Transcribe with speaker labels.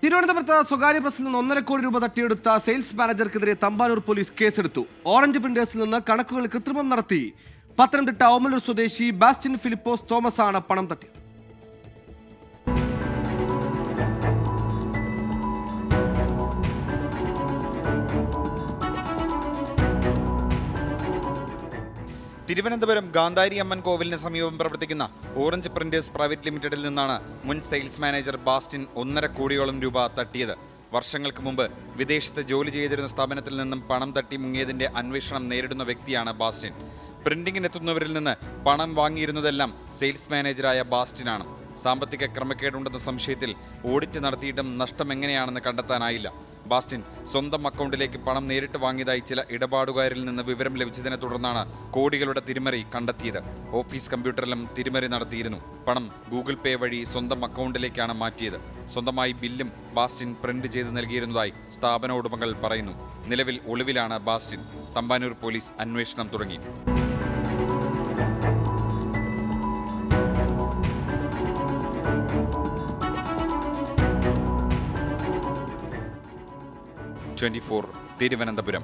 Speaker 1: തിരുവനന്തപുരത്ത് സ്വകാര്യ ബസ്സിൽ നിന്ന് 1.5 കോടി രൂപ തട്ടിയെടുത്ത സെയിൽസ് മാനേജർക്കെതിരെ തമ്പാനൂർ പോലീസ് കേസെടുത്തു. ഓറഞ്ച് പ്രിന്റേഴ്സിൽ നിന്ന് കണക്കുകൾ കൃത്രിമം നടത്തി പത്തനംതിട്ട ഓമലൂർ സ്വദേശി ബാസ്റ്റിൻ ഫിലിപ്പോസ് തോമസ് ആണ് പണം തട്ടിയത്.
Speaker 2: തിരുവനന്തപുരം ഗാന്ധാരി അമ്മൻ കോവിലിന് സമീപം പ്രവർത്തിക്കുന്ന ഓറഞ്ച് പ്രിന്റേഴ്സ് പ്രൈവറ്റ് ലിമിറ്റഡിൽ നിന്നാണ് മുൻ സെയിൽസ് മാനേജർ ബാസ്റ്റിൻ 1.5 കോടിയോളം രൂപ തട്ടിയത്. വർഷങ്ങൾക്ക് മുമ്പ് വിദേശത്ത് ജോലി ചെയ്തിരുന്ന സ്ഥാപനത്തിൽ നിന്നും പണം തട്ടി മുങ്ങിയതിന്റെ അന്വേഷണം നേരിടുന്ന വ്യക്തിയാണ് ബാസ്റ്റിൻ. പ്രിന്റിങ്ങിനെത്തുന്നവരിൽ നിന്ന് പണം വാങ്ങിയിരുന്നതെല്ലാം സെയിൽസ് മാനേജറായ ബാസ്റ്റിനാണ്. സാമ്പത്തിക ക്രമക്കേടുണ്ടെന്ന സംശയത്തിൽ ഓഡിറ്റ് നടത്തിയിട്ടും നഷ്ടം എങ്ങനെയാണെന്ന് കണ്ടെത്താനായില്ല. ബാസ്റ്റിൻ സ്വന്തം അക്കൗണ്ടിലേക്ക് പണം നേരിട്ട് വാങ്ങിയതായി ചില ഇടപാടുകാരിൽ നിന്ന് വിവരം ലഭിച്ചതിനെ തുടർന്നാണ് കോടികളുടെ തിരിമറി കണ്ടെത്തിയത്. ഓഫീസ് കമ്പ്യൂട്ടറിലും തിരിമറി നടത്തിയിരുന്നു. പണം ഗൂഗിൾ പേ വഴി സ്വന്തം അക്കൗണ്ടിലേക്കാണ് മാറ്റിയത്. സ്വന്തമായി ബില്ലും ബാസ്റ്റിൻ പ്രിന്റ് ചെയ്ത് നൽകിയിരുന്നതായി സ്ഥാപന ഉടമകൾ പറയുന്നു. നിലവിൽ ഒളിവിലാണ് ബാസ്റ്റിൻ. തമ്പാനൂർ പോലീസ് അന്വേഷണം തുടങ്ങി. തിരുവനന്തപുരം.